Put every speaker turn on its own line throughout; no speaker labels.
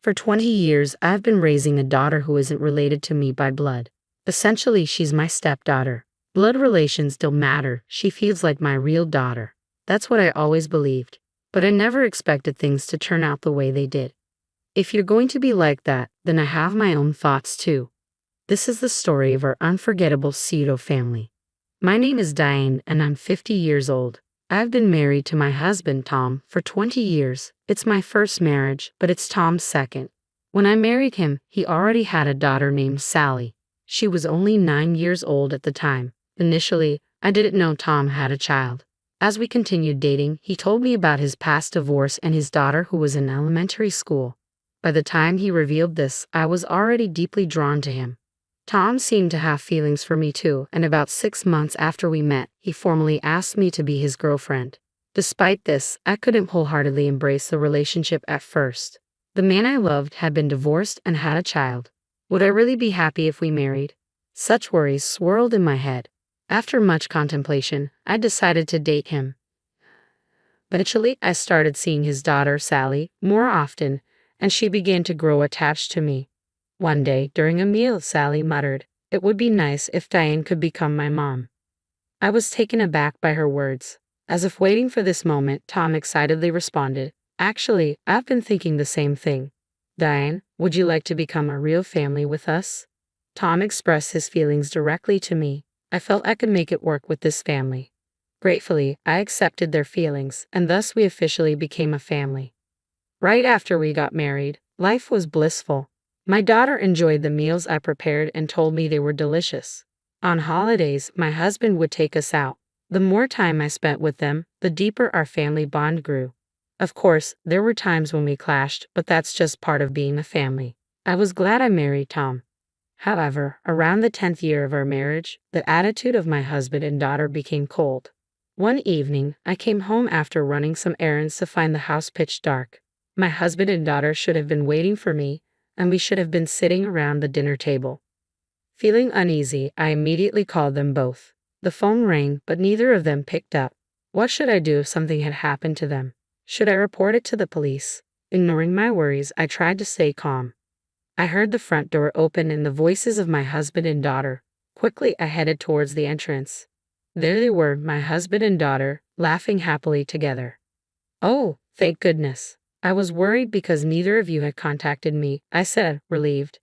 For 20 years, I've been raising a daughter who isn't related to me by blood. Essentially, she's my stepdaughter. Blood relations don't matter, she feels like my real daughter. That's what I always believed. But I never expected things to turn out the way they did. If you're going to be like that, then I have my own thoughts too. This is the story of our unforgettable pseudo family. My name is Diane and I'm 50 years old. I've been married to my husband Tom for 20 years. It's my first marriage, but it's Tom's second. When I married him, he already had a daughter named Sally. She was only 9 years old at the time. Initially, I didn't know Tom had a child. As we continued dating, he told me about his past divorce and his daughter who was in elementary school. By the time he revealed this, I was already deeply drawn to him. Tom seemed to have feelings for me too, and about 6 months after we met, he formally asked me to be his girlfriend. Despite this, I couldn't wholeheartedly embrace the relationship at first. The man I loved had been divorced and had a child. Would I really be happy if we married? Such worries swirled in my head. After much contemplation, I decided to date him. Eventually, I started seeing his daughter, Sally, more often, and she began to grow attached to me. One day, during a meal, Sally muttered, "It would be nice if Diane could become my mom." I was taken aback by her words. As if waiting for this moment, Tom excitedly responded, "Actually, I've been thinking the same thing. Diane, would you like to become a real family with us?" Tom expressed his feelings directly to me. I felt I could make it work with this family. Gratefully, I accepted their feelings, and thus we officially became a family. Right after we got married, life was blissful. My daughter enjoyed the meals I prepared and told me they were delicious. On holidays, my husband would take us out. The more time I spent with them, the deeper our family bond grew. Of course, there were times when we clashed, but that's just part of being a family. I was glad I married Tom. However, around the 10th year of our marriage, the attitude of my husband and daughter became cold. One evening, I came home after running some errands to find the house pitch dark. My husband and daughter should have been waiting for me, and we should have been sitting around the dinner table. Feeling uneasy, I immediately called them both. The phone rang, but neither of them picked up. What should I do if something had happened to them? Should I report it to the police? Ignoring my worries, I tried to stay calm. I heard the front door open and the voices of my husband and daughter. Quickly, I headed towards the entrance. There they were, my husband and daughter, laughing happily together. "Oh, thank goodness. I was worried because neither of you had contacted me," I said, relieved.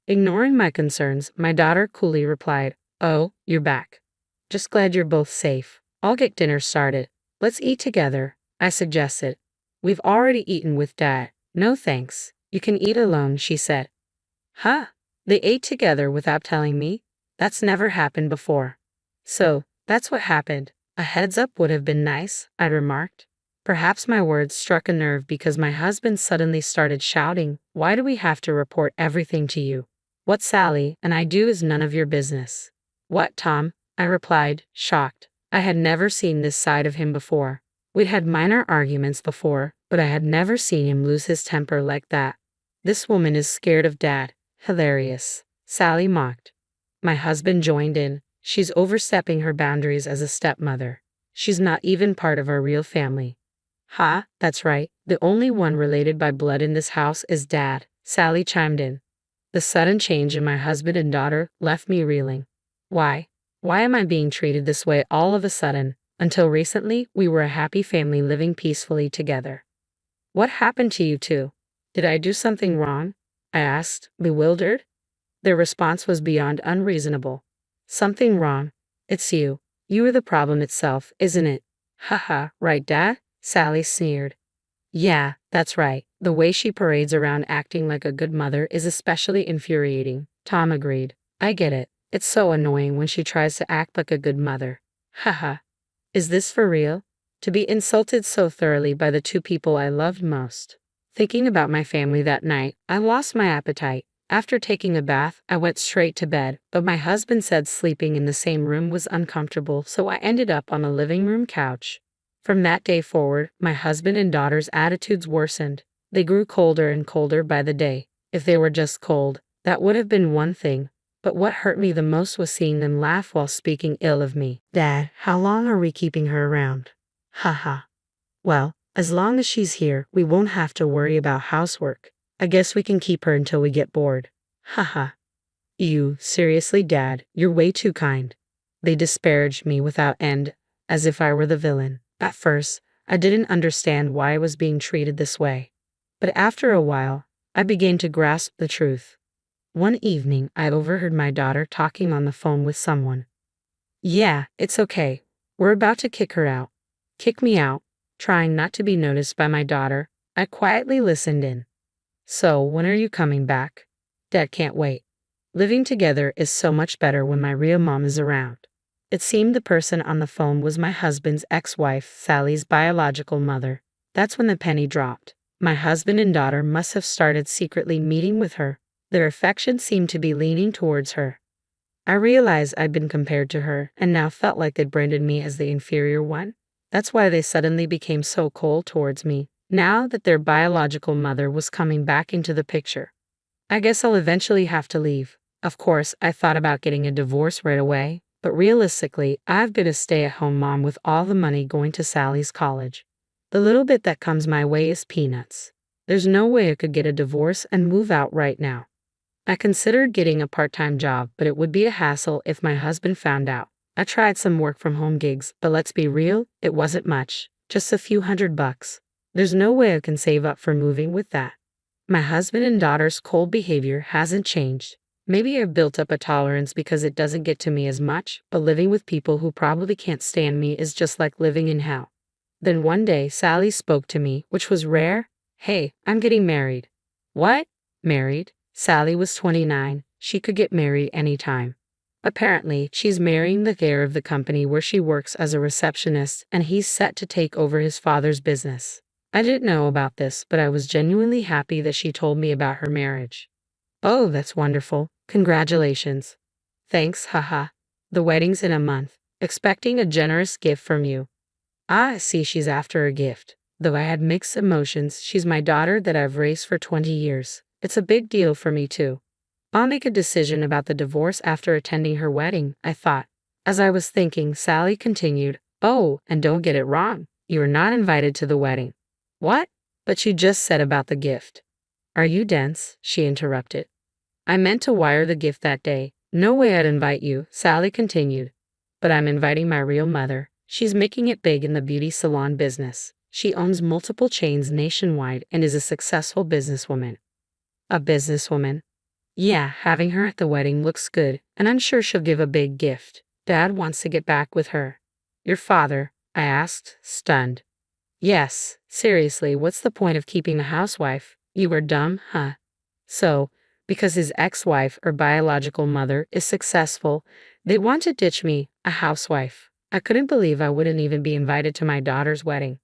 Ignoring my concerns, my daughter coolly replied, "Oh, you're back. Just glad you're both safe. I'll get dinner started. Let's eat together," I suggested. "We've already eaten with Dad." "No thanks. You can eat alone," she said. Huh? They ate together without telling me? That's never happened before. "So, that's what happened. A heads up would have been nice," I remarked. Perhaps my words struck a nerve because my husband suddenly started shouting, "Why do we have to report everything to you? What Sally and I do is none of your business." "What, Tom?" I replied, shocked. I had never seen this side of him before. We'd had minor arguments before, but I had never seen him lose his temper like that. "This woman is scared of Dad." "Hilarious," Sally mocked. My husband joined in. "She's overstepping her boundaries as a stepmother. She's not even part of our real family." "Ha, that's right. The only one related by blood in this house is Dad," Sally chimed in. The sudden change in my husband and daughter left me reeling. Why? Why am I being treated this way all of a sudden? Until recently, we were a happy family living peacefully together. "What happened to you two? Did I do something wrong?" I asked, bewildered. Their response was beyond unreasonable. "Something wrong? It's you. You are the problem itself, isn't it?" "Haha, right, Dad?" Sally sneered. "Yeah, that's right. The way she parades around acting like a good mother is especially infuriating," Tom agreed. "I get it. It's so annoying when she tries to act like a good mother." Haha. Is this for real? To be insulted so thoroughly by the two people I loved most. Thinking about my family that night, I lost my appetite. After taking a bath, I went straight to bed, but my husband said sleeping in the same room was uncomfortable, so I ended up on a living room couch. From that day forward, my husband and daughter's attitudes worsened. They grew colder and colder by the day. If they were just cold, that would have been one thing, but what hurt me the most was seeing them laugh while speaking ill of me. "Dad, how long are we keeping her around?" "Haha. Well, as long as she's here, we won't have to worry about housework." I guess we can keep her until we get bored. Haha. You, seriously, Dad, you're way too kind. They disparaged me without end, as if I were the villain. At first, I didn't understand why I was being treated this way. But after a while, I began to grasp the truth. One evening, I overheard my daughter talking on the phone with someone. Yeah, it's okay. We're about to kick her out. Kick me out. Trying not to be noticed by my daughter, I quietly listened in. So, when are you coming back? Dad can't wait. Living together is so much better when my real mom is around. It seemed the person on the phone was my husband's ex-wife, Sally's biological mother. That's when the penny dropped. My husband and daughter must have started secretly meeting with her. Their affection seemed to be leaning towards her. I realized I'd been compared to her and now felt like they'd branded me as the inferior one. That's why they suddenly became so cold towards me, now that their biological mother was coming back into the picture. I guess I'll eventually have to leave. Of course, I thought about getting a divorce right away, but realistically, I've been a stay-at-home mom with all the money going to Sally's college. The little bit that comes my way is peanuts. There's no way I could get a divorce and move out right now. I considered getting a part-time job, but it would be a hassle if my husband found out. I tried some work-from-home gigs, but let's be real, it wasn't much. Just a few $100. There's no way I can save up for moving with that. My husband and daughter's cold behavior hasn't changed. Maybe I've built up a tolerance because it doesn't get to me as much, but living with people who probably can't stand me is just like living in hell. Then one day, Sally spoke to me, which was rare. Hey, I'm getting married. What? Married? Sally was 29. She could get married anytime. Apparently, she's marrying the heir of the company where she works as a receptionist, and he's set to take over his father's business. I didn't know about this, but I was genuinely happy that she told me about her marriage. Oh, that's wonderful. Congratulations. Thanks, haha. The wedding's in a month. Expecting a generous gift from you. I see she's after a gift. Though I had mixed emotions, she's my daughter that I've raised for 20 years. It's a big deal for me too. I'll make a decision about the divorce after attending her wedding, I thought. As I was thinking, Sally continued, oh, and don't get it wrong. You are not invited to the wedding. What? But you just said about the gift. Are you dense? She interrupted. I meant to wire the gift that day. No way I'd invite you, Sally continued. But I'm inviting my real mother. She's making it big in the beauty salon business. She owns multiple chains nationwide and is a successful businesswoman. A businesswoman? Yeah, having her at the wedding looks good, and I'm sure she'll give a big gift. Dad wants to get back with her. Your father? I asked, stunned. Yes, seriously, what's the point of keeping a housewife? You were dumb, huh? So, because his ex-wife or biological mother is successful, they want to ditch me, a housewife. I couldn't believe I wouldn't even be invited to my daughter's wedding.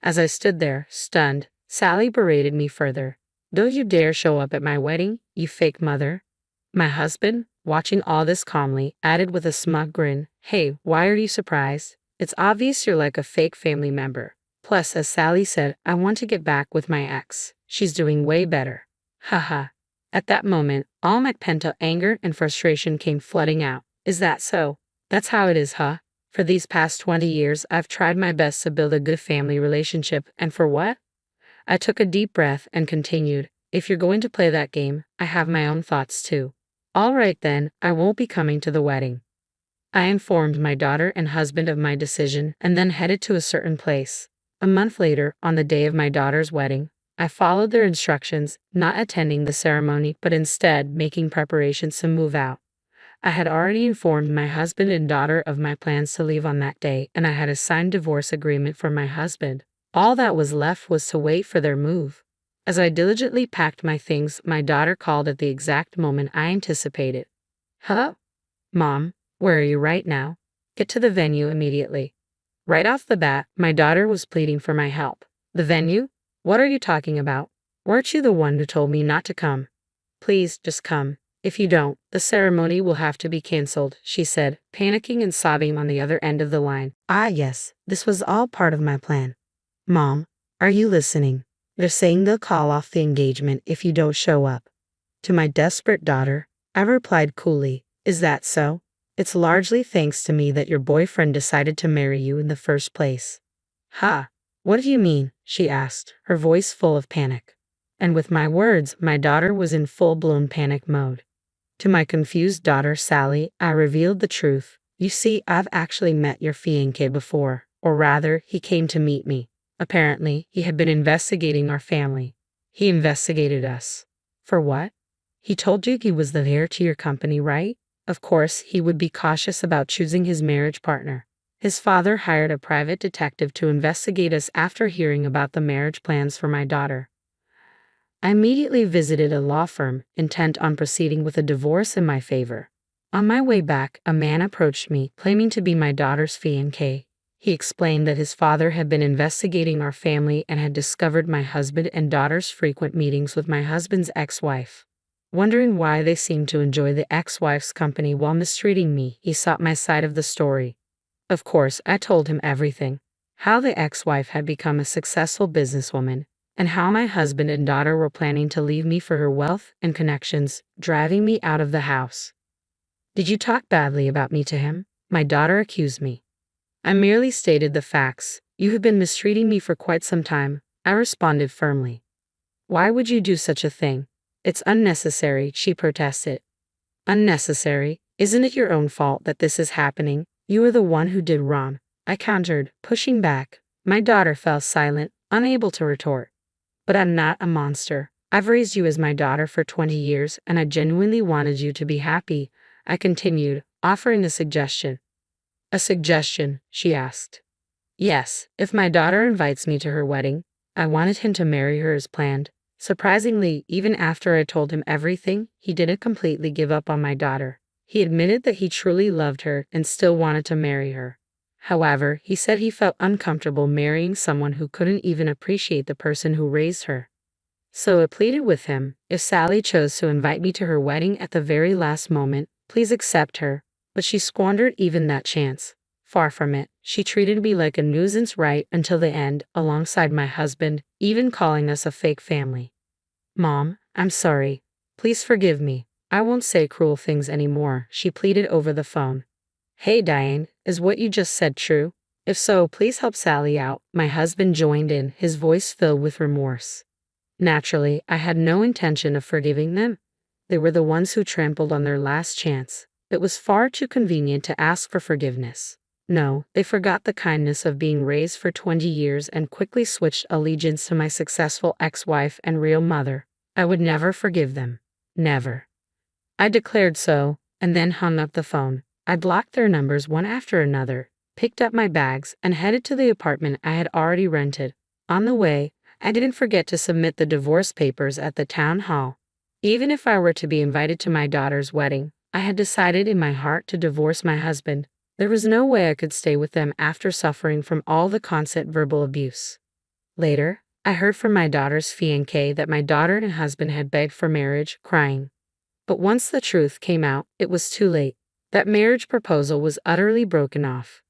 As I stood there, stunned, Sally berated me further. Don't you dare show up at my wedding, you fake mother. My husband, watching all this calmly, added with a smug grin, hey, why are you surprised? It's obvious you're like a fake family member. Plus, as Sally said, I want to get back with my ex. She's doing way better. Haha. At that moment, all my pent-up anger and frustration came flooding out. Is that so? That's how it is, huh? For these past 20 years, I've tried my best to build a good family relationship, and for what? I took a deep breath and continued, if you're going to play that game, I have my own thoughts too. All right then, I won't be coming to the wedding. I informed my daughter and husband of my decision and then headed to a certain place. A month later, on the day of my daughter's wedding, I followed their instructions, not attending the ceremony but instead making preparations to move out. I had already informed my husband and daughter of my plans to leave on that day, and I had a signed divorce agreement from my husband. All that was left was to wait for their move. As I diligently packed my things, my daughter called at the exact moment I anticipated. Hello? Mom, where are you right now? Get to the venue immediately. Right off the bat, my daughter was pleading for my help. The venue? What are you talking about? Weren't you the one who told me not to come? Please, just come. If you don't, the ceremony will have to be canceled, she said, panicking and sobbing on the other end of the line. Ah yes, this was all part of my plan. Mom, are you listening? They're saying they'll call off the engagement if you don't show up. To my desperate daughter, I replied coolly, is that so? It's largely thanks to me that your boyfriend decided to marry you in the first place. Ha! What do you mean? She asked, her voice full of panic. And with my words, my daughter was in full-blown panic mode. To my confused daughter Sally, I revealed the truth. You see, I've actually met your fiancé before, or rather, he came to meet me. Apparently, he had been investigating our family. He investigated us. For what? He told you he was the heir to your company, right? Of course, he would be cautious about choosing his marriage partner. His father hired a private detective to investigate us after hearing about the marriage plans for my daughter. I immediately visited a law firm, intent on proceeding with a divorce in my favor. On my way back, a man approached me, claiming to be my daughter's fiancé. He explained that his father had been investigating our family and had discovered my husband and daughter's frequent meetings with my husband's ex-wife. Wondering why they seemed to enjoy the ex-wife's company while mistreating me, he sought my side of the story. Of course, I told him everything. How the ex-wife had become a successful businesswoman, and how my husband and daughter were planning to leave me for her wealth and connections, driving me out of the house. Did you talk badly about me to him? My daughter accused me. I merely stated the facts. You have been mistreating me for quite some time, I responded firmly. Why would you do such a thing? It's unnecessary, she protested. Unnecessary? Isn't it your own fault that this is happening? You are the one who did wrong, I countered, pushing back. My daughter fell silent, unable to retort. But I'm not a monster. I've raised you as my daughter for 20 years, and I genuinely wanted you to be happy, I continued, offering a suggestion. A suggestion, she asked. Yes, if my daughter invites me to her wedding, I wanted him to marry her as planned. Surprisingly, even after I told him everything, he didn't completely give up on my daughter. He admitted that he truly loved her and still wanted to marry her. However, he said he felt uncomfortable marrying someone who couldn't even appreciate the person who raised her. So I pleaded with him, if Sally chose to invite me to her wedding at the very last moment, please accept her. But she squandered even that chance. Far from it, she treated me like a nuisance right until the end, alongside my husband, even calling us a fake family. Mom, I'm sorry. Please forgive me. I won't say cruel things anymore, she pleaded over the phone. Hey Diane, is what you just said true? If so, please help Sally out. My husband joined in, his voice filled with remorse. Naturally, I had no intention of forgiving them. They were the ones who trampled on their last chance. It was far too convenient to ask for forgiveness. No, they forgot the kindness of being raised for 20 years and quickly switched allegiance to my successful ex-wife and real mother. I would never forgive them. Never. I declared so, and then hung up the phone. I blocked their numbers one after another, picked up my bags, and headed to the apartment I had already rented. On the way, I didn't forget to submit the divorce papers at the town hall. Even if I were to be invited to my daughter's wedding, I had decided in my heart to divorce my husband. There was no way I could stay with them after suffering from all the constant verbal abuse. Later, I heard from my daughter's fiancé that my daughter and husband had begged for marriage, crying. But once the truth came out, it was too late. That marriage proposal was utterly broken off.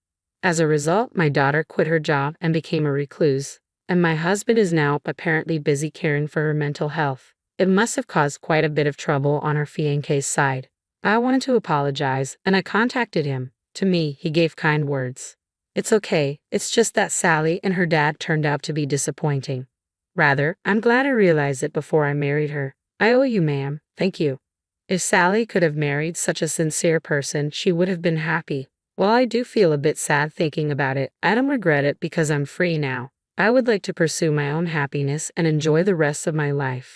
As a result, my daughter quit her job and became a recluse, and my husband is now apparently busy caring for her mental health. It must have caused quite a bit of trouble on our fiancé's side. I wanted to apologize, and I contacted him. To me, he gave kind words. It's okay, it's just that Sally and her dad turned out to be disappointing. Rather, I'm glad I realized it before I married her. I owe you, ma'am. Thank you. If Sally could have married such a sincere person, she would have been happy. While I do feel a bit sad thinking about it, I don't regret it because I'm free now. I would like to pursue my own happiness and enjoy the rest of my life.